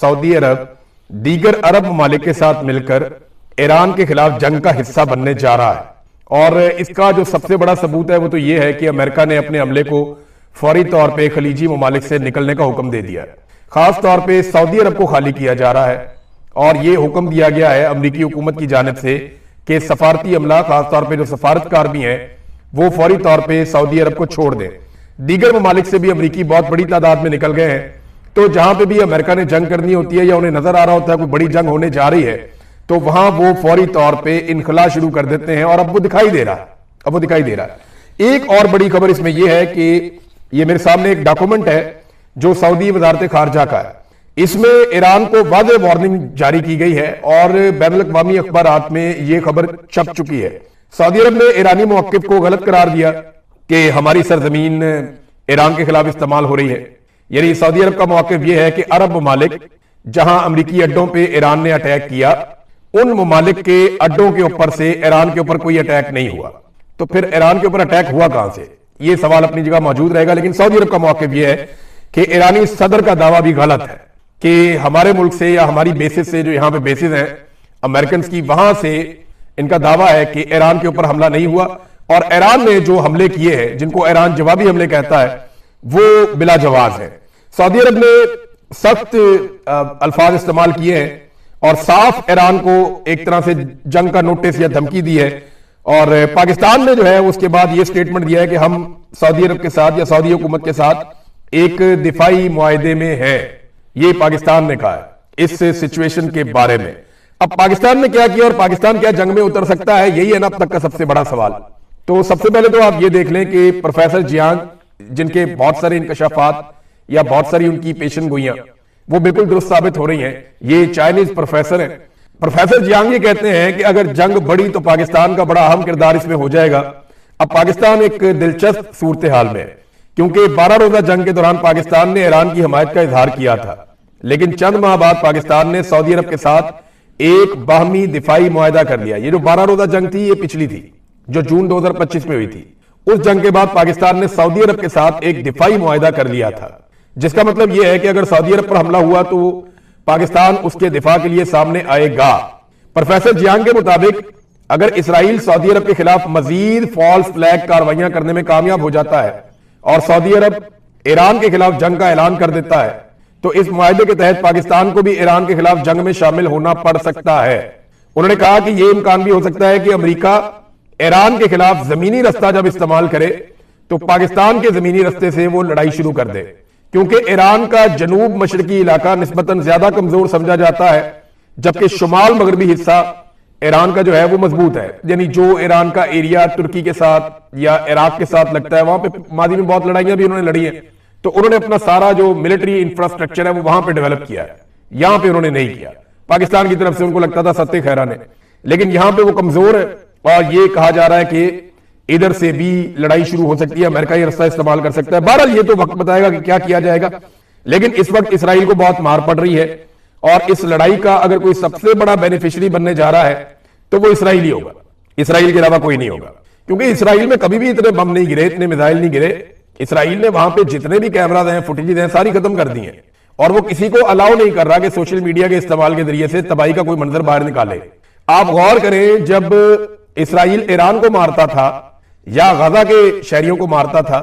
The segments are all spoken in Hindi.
सऊदी अरब दीगर अरब ममालिक के साथ मिलकर ईरान के खिलाफ जंग का हिस्सा बनने जा रहा है। और इसका जो सबसे बड़ा सबूत है वो तो ये है कि अमेरिका ने अपने हमले को फौरी तौर पे खलीजी ममालिक से निकलने का हुक्म दे दिया है। खास तौर पे सऊदी अरब को खाली किया जा रहा है और ये हुक्म दिया गया है अमरीकी हुकूमत की जानिब से कि सफारती अमला, खासतौर पर जो सफारतकार भी हैं, वो फौरी तौर पर सऊदी अरब को छोड़ दें। दीगर ममालिक से भी अमरीकी बहुत बड़ी तादाद में निकल गए हैं। तो जहां पे भी अमेरिका ने जंग करनी होती है या उन्हें नजर आ रहा होता है कोई बड़ी जंग होने जा रही है, तो वहां वो फौरी तौर पे इनखला शुरू कर देते हैं। और अब वो दिखाई दे रहा है। एक और बड़ी खबर इसमें यह है कि ये मेरे सामने एक डॉक्यूमेंट है जो सऊदी वजारत खारजा का है। इसमें ईरान को वाज़ेह वार्निंग जारी की गई है और बैनुल अक़वामी अखबारात में यह खबर छप चुकी है। सऊदी अरब ने ईरानी मौक़िफ़ को गलत करार दिया कि हमारी सरजमीन ईरान के खिलाफ इस्तेमाल हो रही है। यानी सऊदी अरब का मौक़िफ़ यह है कि अरब ममालिक जहां अमरीकी अड्डों पे ईरान ने अटैक किया, उन ममालिक के अड्डों के ऊपर से ईरान के ऊपर कोई अटैक नहीं हुआ। तो फिर ईरान के ऊपर अटैक हुआ कहां से? यह सवाल अपनी जगह मौजूद रहेगा। लेकिन सऊदी अरब का मौक़िफ़ यह है कि ईरानी सदर का दावा भी गलत है कि हमारे मुल्क से या हमारी बेसिस से, जो यहां पर बेसिस हैं अमेरिकन की, वहां से इनका दावा है कि ईरान के ऊपर हमला नहीं हुआ। और ईरान ने जो हमले किए हैं, जिनको ईरान जवाबी हमले कहता है, वो बिला जवाज है। सऊदी अरब ने सख्त अल्फाज इस्तेमाल किए हैं और साफ ईरान को एक तरह से जंग का नोटिस या धमकी दी है। और पाकिस्तान ने जो है उसके बाद ये स्टेटमेंट दिया है कि हम सऊदी अरब के साथ या सऊदी हुकूमत के साथ एक दिफाई मुआहदे में है। ये पाकिस्तान ने कहा है इस सिचुएशन के बारे में। अब पाकिस्तान ने क्या किया और पाकिस्तान क्या जंग में उतर सकता है, यही है ना अब तक का सबसे बड़ा सवाल। तो सबसे पहले तो आप ये देख लें कि प्रोफेसर जियांग, जिनके बहुत सारे इंकशाफात या बहुत सारी उनकी पेशन गोइयां वो बिल्कुल दुरुस्त साबित हो रही हैं, ये चाइनीज प्रोफेसर हैं। प्रोफेसर जियांग ये कहते हैं कि अगर जंग बढ़ी तो पाकिस्तान का बड़ा अहम किरदार इसमें हो जाएगा। अब पाकिस्तान एक दिलचस्प सूरत हाल में है, क्योंकि 12 रोजा जंग के दौरान पाकिस्तान ने ईरान की हिमायत का इजहार किया था, लेकिन चंद माह बाद पाकिस्तान ने सऊदी अरब के साथ एक बाहमी दिफाई मुआहदा कर लिया। ये जो 12 रोजा जंग थी, ये पिछली थी जो जून 2025 में हुई थी। उस जंग के बाद पाकिस्तान ने सऊदी अरब के साथ एक दिफाई मुआहदा कर लिया था, जिसका मतलब यह है कि अगर सऊदी अरब पर हमला हुआ तो पाकिस्तान उसके दिफा के लिए सामने आएगा। प्रोफेसर जियांग के मुताबिक अगर इसराइल सऊदी अरब के खिलाफ मजीद फॉल्स फ्लैग कार्रवाइयां करने में कामयाब हो जाता है और सऊदी अरब ईरान के खिलाफ जंग का ऐलान कर देता है, तो इस मुआहदे के तहत पाकिस्तान को भी ईरान के खिलाफ जंग में शामिल होना पड़ सकता है। उन्होंने कहा कि यह इम्कान भी हो सकता है कि अमेरिका ईरान के खिलाफ जमीनी रास्ता जब इस्तेमाल करे तो पाकिस्तान के जमीनी रास्ते से वो लड़ाई शुरू कर दे, क्योंकि ईरान का जनूब मशरकी इलाका निस्बतन ज्यादा कमजोर समझा जाता है, जबकि शुमाल मगरबी हिस्सा ईरान का जो है वो मजबूत है। यानी जो ईरान का एरिया तुर्की के साथ या इराक के साथ लगता है, वहां पे मादी में बहुत लड़ाइयां भी उन्होंने लड़ी हैं, तो उन्होंने अपना सारा जो मिलिट्री इंफ्रास्ट्रक्चर है वो वहां पे डेवलप किया है। यहां पे उन्होंने नहीं किया। पाकिस्तान की तरफ से उनको लगता था सत्ते खैरा ने, लेकिन यहां पे वो कमजोर है और ये कहा जा रहा है कि इधर से भी लड़ाई शुरू हो सकती है, अमेरिका ये रास्ता इस्तेमाल कर सकता है। बहरहाल ये तो वक्त बताएगा कि क्या किया जाएगा। लेकिन इस वक्त इसराइल को बहुत मार पड़ रही है और इस लड़ाई का अगर कोई सबसे बड़ा बेनिफिशियरी बनने जा रहा है तो वो इसराइल ही होगा। इसराइल के अलावा कोई नहीं होगा, क्योंकि इसराइल में कभी भी इतने बम नहीं गिरे, इतने मिसाइल नहीं गिरे। इसराइल ने वहां पे जितने भी कैमराज हैं, फुटेज हैं, सारी खत्म कर दी हैं और वो किसी को अलाउ नहीं कर रहा कि सोशल मीडिया के इस्तेमाल के जरिए से तबाही का कोई मंजर बाहर निकाले। आप गौर करें, जब इसराइल ईरान को मारता था या गजा के शहरियों को मारता था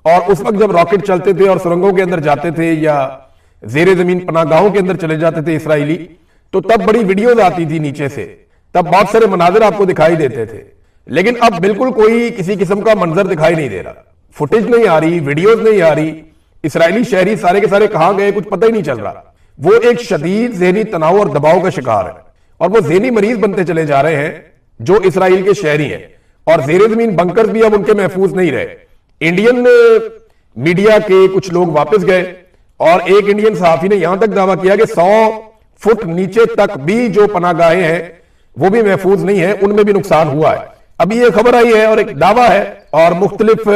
और उस वक्त जब रॉकेट चलते थे और सुरंगों के अंदर जाते थे या जेर जमीन पनाहगाहों के अंदर चले जाते थे इसराइली, तो तब बड़ी वीडियोज आती थी नीचे से, तब बहुत सारे मनाजिर आपको दिखाई देते थे। लेकिन अब बिल्कुल कोई किसी किस्म का मंजर दिखाई नहीं दे रहा, फुटेज नहीं आ रही, वीडियोज नहीं आ रही। इसराइली शहरी सारे के सारे कहां गए कुछ पता ही नहीं चल रहा। वो एक शदीद ज़हनी तनाव और दबाव का शिकार है और वो ज़हनी मरीज बनते चले जा रहे हैं जो इसराइल के शहरी हैं। और जेर जमीन बंकर्स भी अब उनके महफूज नहीं रहे। इंडियन मीडिया के कुछ लोग वापस गए और एक इंडियन सहाफी ने यहां तक दावा किया कि 100 फुट नीचे तक भी जो पनाहगाहें हैं वो भी महफूज नहीं है, उनमें भी नुकसान हुआ है। अभी ये खबर आई है और एक दावा है और मुख्तलिफ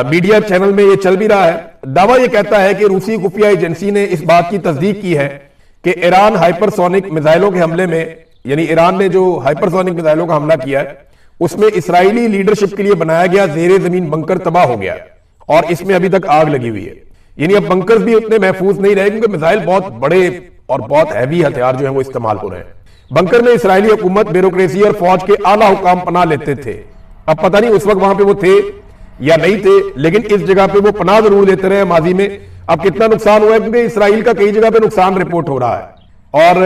मीडिया चैनल में ये चल भी रहा है। दावा ये कहता है कि रूसी खुफिया एजेंसी ने इस बात की तस्दीक की है कि ईरान हाइपरसोनिक मिसाइलों के हमले में, यानी ईरान ने जो हाइपरसोनिक मिसाइलों का हमला किया है उसमें इसराइली लीडरशिप के लिए बनाया गया जेर जमीन बंकर तबाह हो गया और इसमें अभी तक आग लगी हुई है। यानी अब बंकर्स भी उतने महफूज नहीं रहे, क्योंकि मिसाइल बहुत बड़े और बहुत हैवी हथियार जो है वो इस्तेमाल हो रहे हैं। बंकर में इस्राएली हुकूमत, ब्यूरोक्रेसी और फौज के आला हुकाम पनाह लेते थे। अब पता नहीं उस वक्त वहां पे वो थे या नहीं थे, लेकिन इस जगह पे वो पनाह जरूर देते रहे माजी में। अब कितना नुकसान हुआ है, क्योंकि इसराइल का कई जगह पे नुकसान रिपोर्ट हो रहा है, और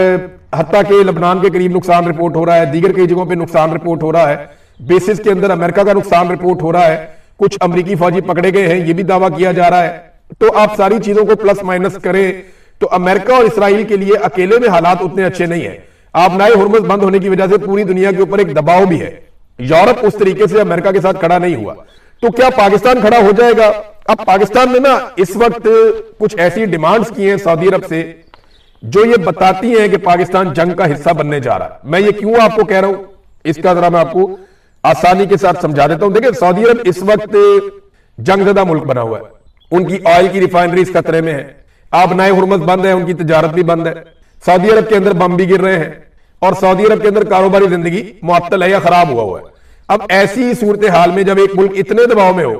हत्ता के लबनान के करीब नुकसान रिपोर्ट हो रहा है, दीगर कई जगहों पे नुकसान रिपोर्ट हो रहा है, बेसिस के अंदर अमेरिका का नुकसान रिपोर्ट हो रहा है, कुछ अमेरिकी फौजी पकड़े गए हैं, ये भी दावा किया जा रहा है। तो आप सारी चीजों को प्लस माइनस करें तो अमेरिका और इसराइल के लिए अकेले में हालात उतने अच्छे नहीं है। आप नाए हुर्मुज़ बंद होने की वजह से पूरी दुनिया के ऊपर एक दबाव भी है। यूरोप उस तरीके से अमेरिका के साथ खड़ा नहीं हुआ, तो क्या पाकिस्तान खड़ा हो जाएगा? अब पाकिस्तान ने ना इस वक्त कुछ ऐसी डिमांड्स की हैं सऊदी अरब से जो ये बताती हैं कि पाकिस्तान जंग का हिस्सा बनने जा रहा है। मैं ये क्यों आपको कह रहा हूं, इसका जरा मैं आपको आसानी के साथ समझा देता हूं। देखिए, सऊदी अरब इस वक्त जंगजदा मुल्क बना हुआ है, उनकी ऑयल की रिफाइनरीज खतरे में है, आप नाए हुर्मुज़ बंद है, उनकी तजारत भी बंद है, सऊदी अरब के अंदर बम भी गिर रहे हैं, और सऊदी अरब के अंदर कारोबारी जिंदगी मुअत्तल है या खराब हुआ है। अब ऐसी सूरत हाल में जब एक मुल्क इतने दबाव में हो,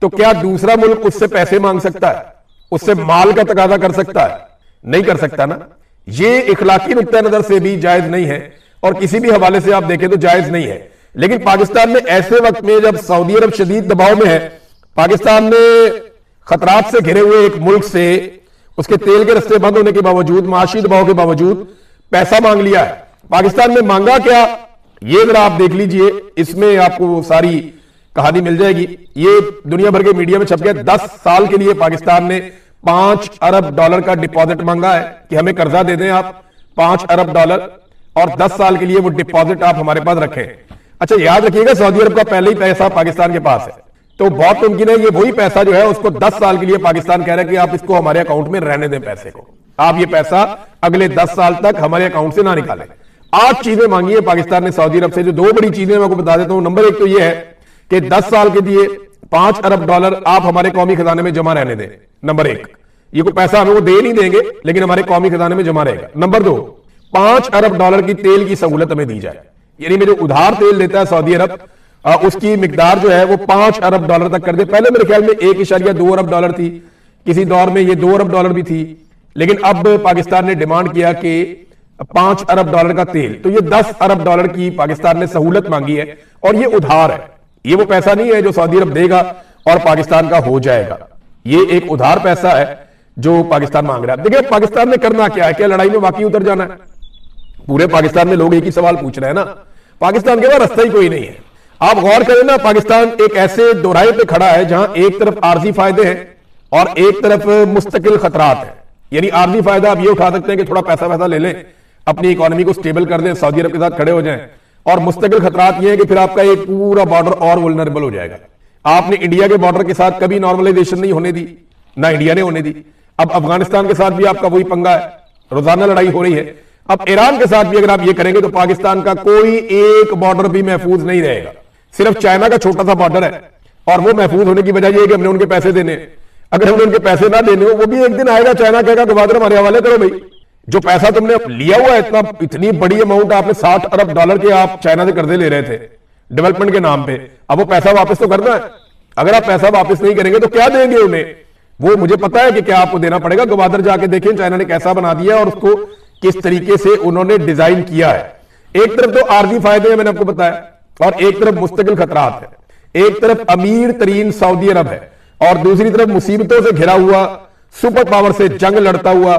तो क्या दूसरा मुल्क उससे पैसे मांग सकता है, उससे माल का तकाजा कर सकता है? नहीं कर सकता ना। ये इखलाकी नुक्ता नजर से भी जायज नहीं है, और किसी भी हवाले से आप देखें तो जायज नहीं है। लेकिन पाकिस्तान ने ऐसे वक्त में जब सऊदी अरब शदीद दबाव में है, पाकिस्तान ने खतरात से घिरे हुए एक मुल्क से उसके तेल के रस्ते बंद होने के बावजूद, माशी दबाव के बावजूद पैसा मांग लिया है। पाकिस्तान ने मांगा क्या, ये जरा आप देख लीजिए, इसमें आपको सारी कहानी मिल जाएगी। ये दुनिया भर के मीडिया में छप गया। 10 साल के लिए पाकिस्तान ने $5 अरब का डिपॉजिट मांगा है कि हमें कर्जा दे दें आप $5 अरब, और 10 साल के लिए वो डिपॉजिट आप हमारे पास रखें। अच्छा, याद रखिएगा, सऊदी अरब का पहले ही पैसा पाकिस्तान के पास है, तो बहुत मुमकिन है ये वही पैसा जो है उसको 10 साल के लिए पाकिस्तान कह रहा है कि आप इसको हमारे अकाउंट में रहने दें, पैसे को आप ये पैसा अगले 10 साल तक हमारे अकाउंट से ना निकालें। 8 चीजें मांगी है पाकिस्तान ने सऊदी अरब से, जो 2 बड़ी चीजें मैं आपको बता देता हूं। नंबर 1 तो ये है कि 10 साल के लिए $5 अरब आप हमारे कौमी खजाने में जमा रहने दें। नंबर 1, ये कोई पैसा हमें वो दे नहीं देंगे, लेकिन हमारे कौमी खजाने में जमा रहेगा। नंबर 2, $5 अरब की तेल की सहूलत हमें दी जाए, यानी में जो उधार तेल देता है सऊदी अरब, उसकी मिकदार जो है वो $5 अरब तक कर दे। पहले मेरे ख्याल में $1.2 अरब थी, किसी दौर में ये $2 अरब भी थी, लेकिन अब पाकिस्तान ने डिमांड किया कि $5 अरब का तेल, तो ये $10 अरब की पाकिस्तान ने सहूलत मांगी है, और ये उधार है, ये वो पैसा नहीं है जो सऊदी अरब देगा और पाकिस्तान का हो जाएगा। ये एक उधार पैसा है जो पाकिस्तान मांग रहा है। देखिए, पाकिस्तान ने करना क्या है, क्या लड़ाई में वाकई उतर जाना है? पूरे पाकिस्तान में लोग एक ही सवाल पूछ रहे हैं ना, पाकिस्तान के पास रास्ता ही कोई नहीं है। आप गौर करें ना, पाकिस्तान एक ऐसे दोराहे पे खड़ा है जहां एक तरफ आर्जी फायदे हैं और एक तरफ मुस्तकिल खतरात हैं। यानी आर्जी फायदा आप ये उठा सकते हैं कि थोड़ा पैसा वैसा ले लें, अपनी इकोनॉमी को स्टेबल कर दें, सऊदी अरब के साथ खड़े हो जाएं, और मुस्तकिल खतरात ये है कि फिर आपका एक पूरा बॉर्डर और वुल्नरेबल हो जाएगा। आपने इंडिया के बॉर्डर के साथ कभी नॉर्मलाइजेशन नहीं होने दी, ना इंडिया ने होने दी। अब अफगानिस्तान के साथ भी आपका वही पंगा है, रोजाना लड़ाई हो रही है। अब ईरान के साथ भी अगर आप ये करेंगे तो पाकिस्तान का कोई एक बॉर्डर भी महफूज नहीं रहेगा। सिर्फ चाइना का छोटा सा बॉर्डर है, और वो महफूज होने की वजह यह है कि हमने उनके पैसे देने। अगर हमने उनके पैसे ना देने हो, वो भी एक दिन आएगा, चाइना कहेगा गवादर हमारे हवाले करो भाई, जो पैसा तुमने लिया हुआ है, इतनी बड़ी अमाउंट आपने $60 अरब के आप चाइना से कर्जे ले रहे थे डेवलपमेंट के नाम पे, अब वो पैसा वापस तो करना है। अगर आप पैसा वापस नहीं करेंगे तो क्या देंगे उन्हें? वो मुझे पता है कि क्या आपको देना पड़ेगा। गवादर जाके देखें चाइना ने कैसा बना दिया और उसको किस तरीके से उन्होंने डिजाइन किया है। एक तरफ तो आर्जी फायदे हैं, मैंने आपको बताया, और एक तरफ मुस्तकिल खतरात है। एक तरफ अमीर तरीन सऊदी अरब है, और दूसरी तरफ मुसीबतों से घिरा हुआ सुपर पावर से जंग लड़ता हुआ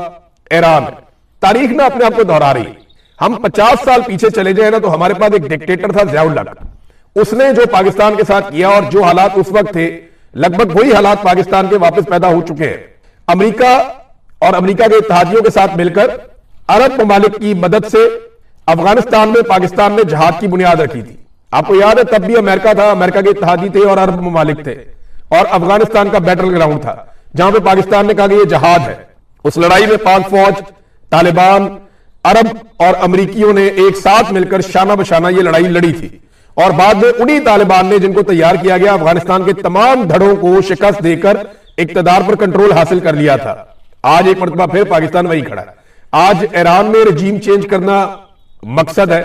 ईरान है। तारीख ना अपने आप को दोहरा रही है। हम 50 साल पीछे चले जाए ना, तो हमारे पास एक डिक्टेटर था ज़ियाउल हक, उसने जो पाकिस्तान के साथ किया और जो हालात उस वक्त थे, लगभग वही हालात पाकिस्तान के वापस पैदा हो चुके हैं। अमेरिका और अमेरिका के इत्तेहादियों के साथ मिलकर अरब ममालिक की मदद से अफगानिस्तान में पाकिस्तान ने जहाद की बुनियाद रखी थी। आपको याद है, तब भी अमेरिका था, अमेरिका के इत्तेहादी थे और अरब ममालिक थे, और अफगानिस्तान का बैटल ग्राउंड था जहां पे पाकिस्तान ने कहा कि यह जहाद है। उस लड़ाई में पाक फौज, तालिबान, अरब और अमरीकियों ने एक साथ मिलकर शाना बशाना ये लड़ाई लड़ी थी, और बाद में उन्हीं तालिबान ने, जिनको तैयार किया गया, अफगानिस्तान के तमाम धड़ों को शिकस्त देकर इक्तदार पर कंट्रोल हासिल कर लिया था। आज एक मरतबा फिर पाकिस्तान वही खड़ा है। आज ईरान में रजीम चेंज करना मकसद है,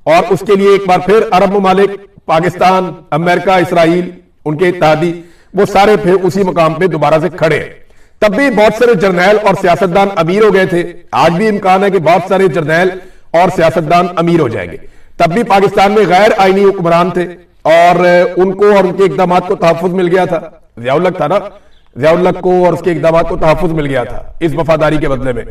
और उसके लिए एक बार फिर अरब ममालिक, पाकिस्तान, अमेरिका, इसराइल, उनके इत्तेहादी, वो सारे फिर उसी मुकाम पे दोबारा से खड़े हैं। तब भी बहुत सारे जर्नैल और सियासतदान अमीर हो गए थे। आज भी इम्कान है कि बहुत सारे जर्नैल और सियासतदान अमीर हो जाएंगे। तब भी पाकिस्तान में गैर आईनी हुक्मरान थे और उनको और उनके इकदाम को तहफ़्फ़ुज़ मिल गया था। ज़ियाउल हक था ना, ज़ियाउल हक को और उसके इकदाम को तहफ़्फ़ुज़ मिल गया था इस वफादारी के बदले में।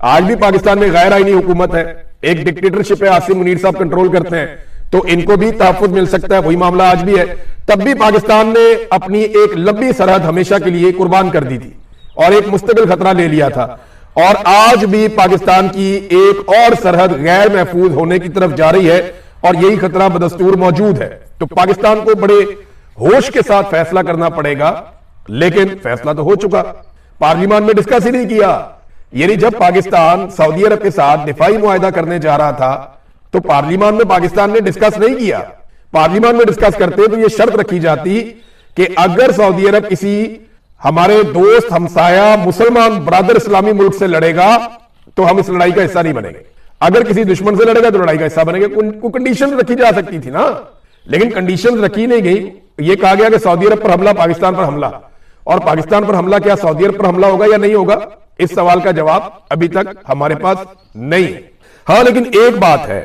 आज भी पाकिस्तान में गैर आईनी हुकूमत है, एक डिक्टेटरशिप है, आसिम मुनीर साहब कंट्रोल करते हैं, तो इनको भी तहफ़्फ़ुज़ मिल सकता है। वही मामला आज भी है। तब भी पाकिस्तान ने अपनी एक लंबी सरहद हमेशा के लिए कुर्बान कर दी थी और एक मुस्तकिल खतरा ले लिया था, और आज भी पाकिस्तान की एक और सरहद गैर महफूज होने की तरफ जा रही है और यही खतरा बदस्तूर मौजूद है। तो पाकिस्तान को बड़े होश के साथ फैसला करना पड़ेगा, लेकिन फैसला तो हो चुका, पार्लियामेंट में डिस्कस ही नहीं किया। यानी जब पाकिस्तान सऊदी अरब के साथ दिफाई मुआहदा करने जा रहा था तो पार्लियामेंट में पाकिस्तान ने डिस्कस नहीं किया। पार्लियामेंट में डिस्कस करते तो यह शर्त रखी जाती कि अगर सऊदी अरब किसी हमारे दोस्त हमसाया मुसलमान ब्रादर इस्लामी मुल्क से लड़ेगा तो हम इस लड़ाई का हिस्सा नहीं बनेंगे, अगर किसी दुश्मन से लड़ेगा तो लड़ाई का हिस्सा बनेंगे। को कंडीशन रखी जा सकती थी ना, लेकिन कंडीशन रखी नहीं गई। यह कहा गया कि सऊदी अरब पर हमला, पाकिस्तान पर हमला, और पाकिस्तान पर हमला क्या सऊदी अरब पर हमला होगा या नहीं होगा, इस सवाल का जवाब अभी तक हमारे पास नहीं है। हाँ, लेकिन एक बात है,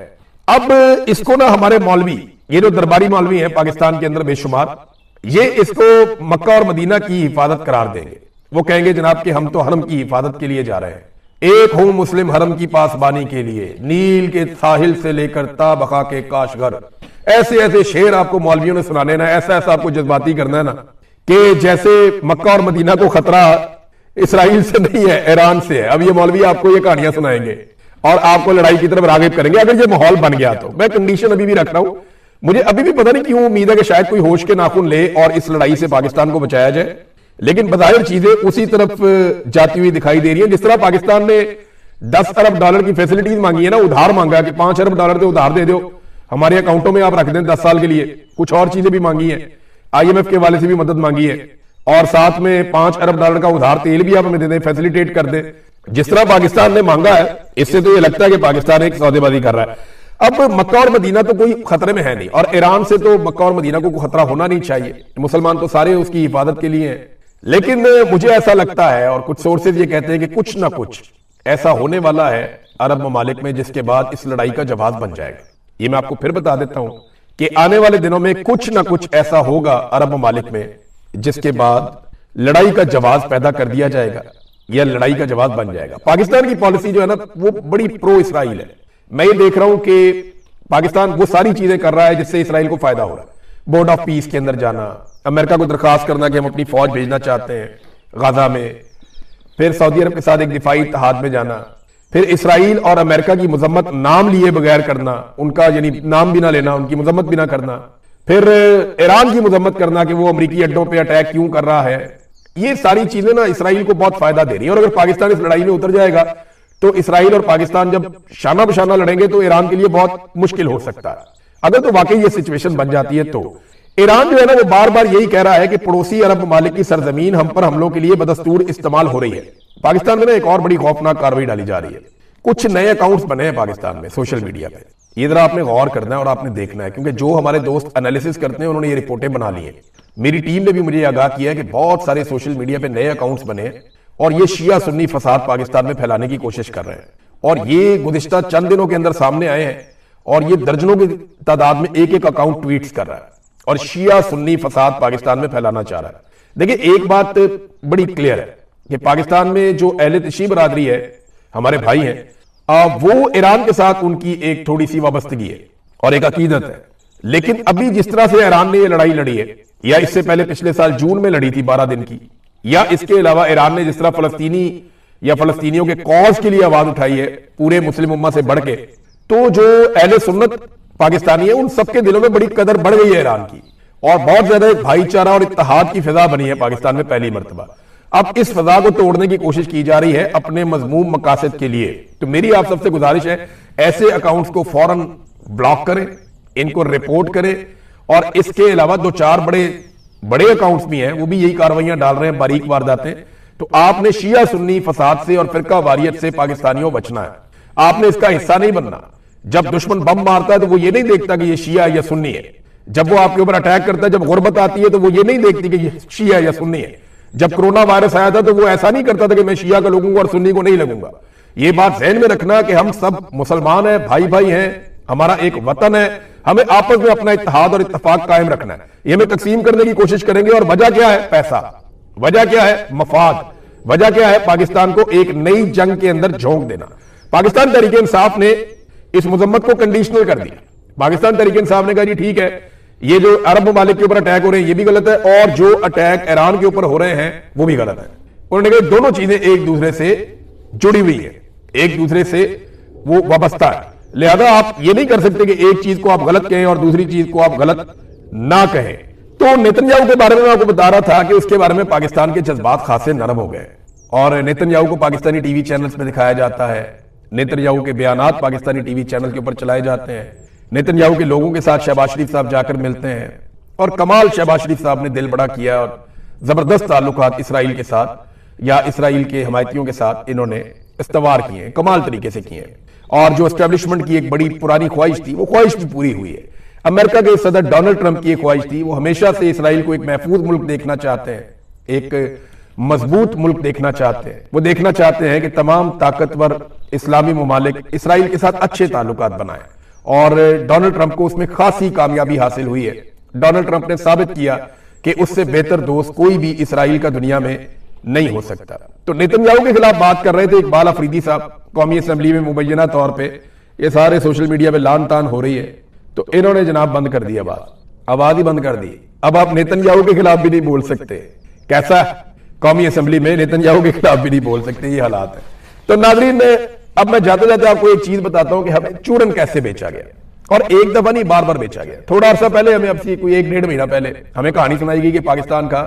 अब इसको ना हमारे मौलवी, ये जो दरबारी मौलवी हैं पाकिस्तान के अंदर बेशुमार, ये इसको मक्का और मदीना की हिफाजत करार देंगे। वो कहेंगे जनाब कि हम तो हरम की हिफाजत के लिए जा रहे हैं, एक हूं मुस्लिम हरम की पासबानी के लिए, नील के साहिल से लेकर ता बका के काशगर। ऐसे ऐसे शेर आपको मौलवियों ने सुनाने ना, ऐसा ऐसा आपको जज्बाती करना है ना कि जैसे मक्का और मदीना को खतरा इसराइल से नहीं है, ईरान से है। अब ये मौलवी आपको ये कहानियां सुनाएंगे और आपको लड़ाई की तरफ रागिब करेंगे अगर ये माहौल बन गया तो। मैं कंडीशन अभी भी रख रहा हूं, मुझे अभी भी पता नहीं क्यों उम्मीद है कि शायद कोई होश के नाखून ले और इस लड़ाई से पाकिस्तान को बचाया जाए, लेकिन बज़ाहिर चीजें उसी तरफ जाती हुई दिखाई दे रही है। जिस तरह पाकिस्तान ने 10 अरब डॉलर की फैसिलिटीज मांगी है ना, उधार मांगा कि 5 अरब डॉलर तो उधार दे दो, हमारे अकाउंटों में आप रख दें 10 साल के लिए। कुछ और चीजें भी मांगी हैं, IMF के वाले से भी मदद मांगी है, और साथ में 5 अरब डॉलर का उधार तेल भी आप हमें दे दें, फैसिलिटेट कर दें। जिस तरह पाकिस्तान ने मांगा है, इससे तो ये लगता है कि पाकिस्तान एक सौदेबाजी कर रहा है। अब मक्का और मदीना तो कोई खतरे में है नहीं, और ईरान से तो मक्का और मदीना को खतरा होना नहीं चाहिए, मुसलमान तो सारे उसकी हिफाजत के लिए हैं। लेकिन मुझे ऐसा लगता है, और कुछ सोर्सेज ये कहते हैं कि कुछ ना कुछ ऐसा होने वाला है अरब ममालिक में जिसके बाद इस लड़ाई का जवाब बन जाएगा। ये मैं आपको फिर बता देता हूं कि आने वाले दिनों में कुछ ना कुछ ऐसा होगा अरब ममालिक में जिसके बाद लड़ाई का जवाब पैदा कर दिया जाएगा, या लड़ाई का जवाब बन जाएगा। पाकिस्तान की पॉलिसी जो है ना, वो बड़ी प्रो इसराइल है। मैं ये देख रहा हूं कि पाकिस्तान वो सारी चीजें कर रहा है जिससे इसराइल को फायदा हो रहा है। बोर्ड ऑफ पीस के अंदर जाना, अमेरिका को दरखास्त करना कि हम अपनी फौज भेजना चाहते हैं गाजा में, फिर सऊदी अरब के साथ एक दिफाई इत्तेहाद में जाना, फिर इसराइल और अमेरिका की मजम्मत नाम लिए बगैर करना, उनका यानी नाम भी ना लेना, उनकी मजम्मत भी ना करना, फिर ईरान की मजम्मत करना कि वो अमरीकी अड्डों पर अटैक क्यों कर रहा है। ये सारी चीजें ना इसराइल को बहुत फायदा दे रही है, और अगर पाकिस्तान इस लड़ाई में उतर जाएगा तो इसराइल और पाकिस्तान जब शाना बशाना लड़ेंगे तो ईरान के लिए बहुत मुश्किल हो सकता है। अगर तो वाकई ये सिचुएशन बन जाती है तो ईरान जो है ना, वो बार बार यही कह रहा है कि पड़ोसी अरब ममालिक की सरजमीन हम पर हमलों के लिए बदस्तूर इस्तेमाल हो रही है। पाकिस्तान में ना एक और बड़ी खौफनाक कार्रवाई डाली जा रही है। कुछ नए अकाउंट्स बने हैं पाकिस्तान में सोशल मीडिया पे, ये जरा आपने गौर करना है और आपने देखना है, क्योंकि जो हमारे दोस्त एनालिसिस करते हैं उन्होंने ये रिपोर्टें बना ली है। मेरी टीम ने भी मुझे आगाह किया है कि बहुत सारे सोशल मीडिया पे नए अकाउंट्स बने हैं और ये शिया सुन्नी फसाद पाकिस्तान में फैलाने की कोशिश कर रहे हैं, और ये गुज़िश्ता चंद दिनों के अंदर सामने आए हैं, और ये दर्जनों की तादाद में एक एक अकाउंट ट्वीट्स कर रहा है और शिया सुन्नी फसाद पाकिस्तान में फैलाना चाह रहा है। देखिए, एक बात बड़ी क्लियर है कि पाकिस्तान में जो अहले तशी बरादरी है, हमारे भाई हैं, वो ईरान के साथ उनकी एक थोड़ी सी वाबस्तगी है और एक अकीदत है। लेकिन अभी जिस तरह से ईरान ने ये लड़ाई लड़ी है, या इससे पहले पिछले साल जून में लड़ी थी 12 दिन की, या इसके अलावा ईरान ने जिस तरह फलस्तीनी या फलस्तीनियों के कौज के लिए आवाज उठाई है पूरे मुस्लिम उम्मा से बढ़ के, तो जो अहले सुन्नत पाकिस्तानी है उन सबके दिलों में बड़ी कदर बढ़ गई है ईरान की, और बहुत ज्यादा एक भाईचारा और इत्तेहाद की फिजा बनी है पाकिस्तान में पहली मर्तबा। अब इस फिजा को तोड़ने की कोशिश की जा रही है अपने मजमूम मकासद के लिए। तो मेरी आप सबसे गुजारिश है, ऐसे अकाउंट्स को फौरन ब्लॉक करें, इनको रिपोर्ट करें, और इसके अलावा 2-4 बड़े अकाउंट्स भी हैं, वो भी यही कार्रवाइयां डाल रहे हैं, बारीक वारदातें। तो आपने शिया सुन्नी फसाद से और फिरका वारियत से पाकिस्तानियों बचना है, आपने इसका हिस्सा नहीं बनना। जब दुश्मन बम मारता है तो वो ये नहीं देखता कि ये शिया या सुन्नी है, जब वो आपके ऊपर अटैक करता है, जब गुर्बत आती है तो वो ये नहीं देखती कि ये शिया या सुन्नी है, जब कोरोना वायरस आया था तो वो ऐसा नहीं करता था कि मैं शिया को लगूंगा और सुन्नी को नहीं लगूंगा। ये बात ध्यान में रखना कि हम सब मुसलमान हैं, भाई भाई हैं, हमारा एक वतन है, हमें आपस में अपना इत्तेहाद और इत्तेफाक कायम रखना है। ये हमें तकसीम करने की कोशिश करेंगे और वजह क्या है? पैसा। वजह क्या है? मफाद। वजह क्या है? पाकिस्तान को एक नई जंग के अंदर झोंक देना। पाकिस्तान तहरीक इंसाफ ने इस मुजम्मत को कंडीशनल कर दिया। पाकिस्तान तहरीक इंसाफ ने कहा जी ठीक है, ये जो अरब ममालिक के ऊपर अटैक हो रहे हैं ये भी गलत है, और जो अटैक ईरान के ऊपर हो रहे हैं वो भी गलत है। उन्होंने कहा दोनों चीजें एक दूसरे से जुड़ी हुई है, एक दूसरे से वो वाबस्ता है, लिहाजा आप ये नहीं कर सकते कि एक चीज को आप गलत कहें और दूसरी चीज को आप गलत ना कहें। तो नेतन्याहू के बारे में मैं आपको बता रहा था कि उसके बारे में पाकिस्तान के जज्बात खासे नरम हो गए और नेतन्याहू को पाकिस्तानी टीवी चैनल्स में दिखाया जाता है, नेतन्याहू के बयानात पाकिस्तानी टीवी चैनल के ऊपर चलाए जाते हैं, नेतन्याहू के लोगों के साथ शहबाज शरीफ साहब जाकर मिलते हैं और कमाल शहबाज शरीफ साहब ने दिल बड़ा किया और जबरदस्त ताल्लुकात इसराइल के साथ या इसराइल के हमायतियों के साथ इन्होंने इस्तवार किए, कमाल तरीके से किए। और जो एस्टेब्लिशमेंट की एक बड़ी पुरानी ख्वाहिश थी वो ख्वाहिश भी पूरी हुई है। अमेरिका के सदर डोनाल्ड ट्रंप की एक ख्वाहिश थी, वो हमेशा से इसराइल को एक महफूज मुल्क देखना चाहते हैं, एक मजबूत मुल्क देखना चाहते हैं। वो देखना चाहते हैं कि तमाम ताकतवर इस्लामी ममालिक इसराइल के साथ अच्छे ताल्लुकात बनाएं और डोनाल्ड ट्रंप को उसमें खासी कामयाबी हासिल हुई है। डोनाल्ड ट्रंप ने साबित किया कि उससे बेहतर दोस्त कोई भी इसराइल का दुनिया में नहीं हो सकता। तो नेतन्याहू के खिलाफ बात कर रहे थे इकबाल अफरीदी साहब कौमी असम्बली में, मुबैना तौर पे ये सारे सोशल मीडिया पे लान तान हो रही है, तो इन्होंने जनाब बंद कर दी बात, आवाज ही बंद कर दी। अब आप नेतन्याहू के खिलाफ भी नहीं बोल सकते। कैसा कौमी असम्बली में नेतन्याहू के खिलाफ भी नहीं बोल सकते, ये हालात है। तो नाजरीन, अब मैं जाते जाते आपको एक चीज बताता हूं कि हमें चूरन कैसे बेचा गया, और एक दफा नहीं बार बार बेचा गया। थोड़ा अर्सा पहले हमें, अब से कोई 1-1.5 महीना पहले हमें कहानी सुनाई गई कि पाकिस्तान का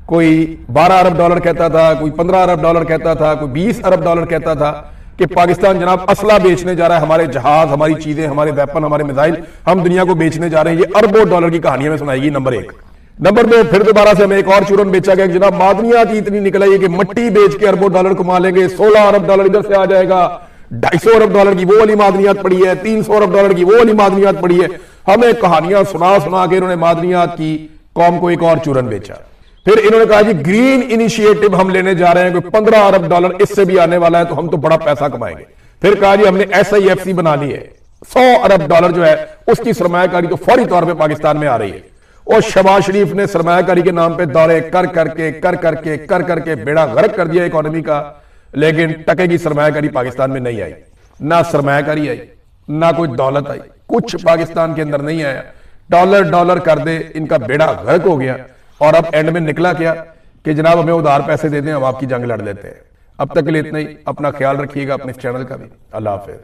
कोई 12 अरब डॉलर कहता था, कोई 15 अरब डॉलर कहता था, कोई 20 अरब डॉलर कहता था कि पाकिस्तान जनाब असला बेचने जा रहा है, हमारे जहाज, हमारी चीजें, हमारे वेपन, हमारे मिसाइल हम दुनिया को बेचने जा रहे हैं। ये अरबों डॉलर की कहानी हमें सुनाएगी। नंबर 1। नंबर 2, फिर दोबारा से हमें एक और चूरन बेचा गया, जनाब मादनियात इतनी निकल आई है कि मट्टी बेच के अरबों डॉलर कमा लेंगे, 16 अरब डॉलर इधर से आ जाएगा, 250 अरब डॉलर की वो वाली मादनियात पड़ी है, 300 अरब डॉलर की वो वाली मादनियात पड़ी है। हमें कहानियां सुना सुना के इन्होंने मादनियात की कौम को एक और चूरन बेचा। फिर इन्होंने कहा जी ग्रीन इनिशिएटिव हम लेने जा रहे हैं, कोई 15 अरब डॉलर इससे भी आने वाला है, तो हम तो बड़ा पैसा कमाएंगे। फिर कहा जी हमने SIFC बना ली है, 100 अरब डॉलर जो है उसकी सरमायाकारी तो फौरी तौर पे पाकिस्तान में आ रही है। और शहबाज शरीफ ने सरमायाकारी के नाम पे दौरे कर करके बेड़ा गर्क कर दिया इकोनॉमी का, लेकिन टके की सरमायाकारी पाकिस्तान में नहीं आई। ना सरमायाकारी आई, ना कोई दौलत आई, कुछ पाकिस्तान के अंदर नहीं आया। डॉलर डॉलर कर दे, इनका बेड़ा गर्क हो गया। और अब एंड में निकला क्या कि जनाब हमें उधार पैसे दे दें, हम आपकी जंग लड़ लेते हैं। अब तक के लिए इतना ही। अपना ख्याल रखिएगा, अपने इस चैनल का भी। अल्लाह हाफिज।